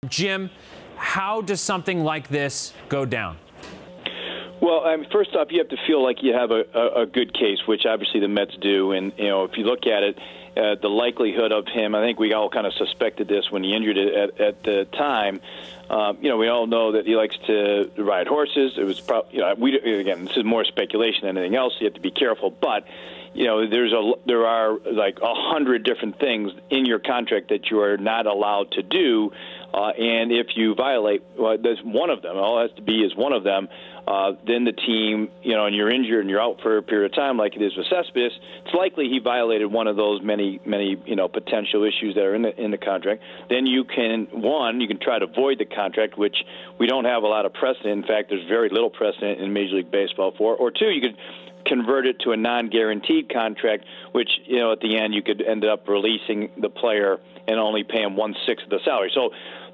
Jim, how does something like this go down? Well, I mean, first off, you have to feel like you have a good case, which obviously the Mets do. And, if you look at it, the likelihood of him, I think we all kind of suspected this when he injured it at the time. We all know that he likes to ride horses. It was probably, again, this is more speculation than anything else. You have to be careful. But, there are like 100 different things in your contract that you are not allowed to do. And if you violate, there's one of them. All it has to be is one of them. Then the team, and you're injured and you're out for a period of time, like it is with Cespedes, it's likely he violated one of those many, potential issues that are in the contract. Then you can try to void the contract, which we don't have a lot of precedent. In fact, there's very little precedent in Major League Baseball for. Or two, you could convert it to a non-guaranteed contract, which, at the end you could end up releasing the player and only pay him 1/6 of the salary. So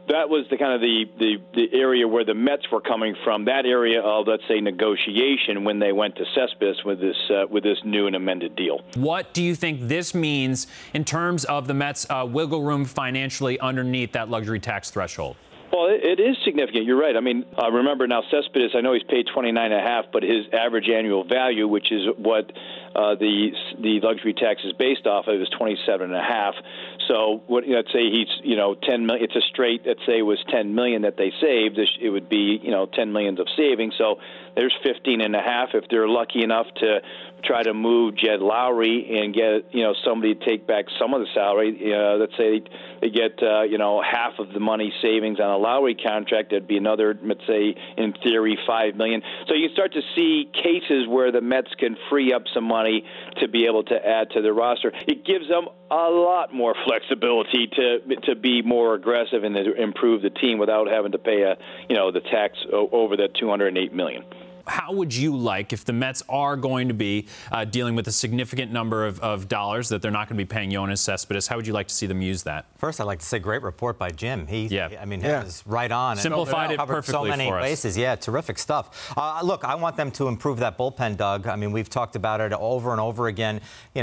that was the kind of the area where the Mets were coming from, that area of, let's say, negotiation when they went to Cespedes with this new and amended deal. What do you think this means in terms of the Mets' wiggle room financially underneath that luxury tax threshold? Well, it is significant. You're right. I mean, remember now, Cespedes, I know he's paid $29.5, but his average annual value, which is what the luxury tax is based off of, is $27.5. So let's say he's $10 million. It's a straight. Let's say it was $10 million that they saved. It would be $10 million of savings. So there's $15.5 if they're lucky enough to try to move Jed Lowry and get somebody to take back some of the salary. Let's say they get half of the money savings on a Lowry contract. That'd be another, let's say, in theory, $5 million. So you start to see cases where the Mets can free up some money to be able to add to the roster. It gives them a lot more flexibility to be more aggressive and to improve the team without having to pay the tax over that $208 million. How would you like, if the Mets are going to be dealing with a significant number of dollars that they're not going to be paying Yoenis Cespedes, how would you like to see them use that? First, I'd like to say great report by Jim. He was right on. Simplified it perfectly so many for us. bases. Yeah, terrific stuff. Look, I want them to improve that bullpen, Doug. I mean, we've talked about it over and over again. They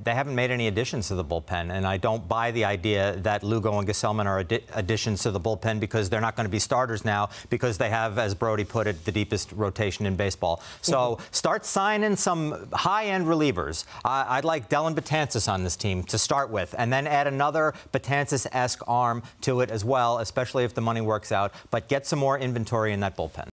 haven't made any additions to the bullpen, and I don't buy the idea that Lugo and Gesellman are additions to the bullpen because they're not going to be starters now because they have, as Brody put it, the deepest rotation in baseball. So start signing some high-end relievers. I'd like Dellin Betances on this team to start with, and then add another Betances-esque arm to it as well, especially if the money works out. But get some more inventory in that bullpen.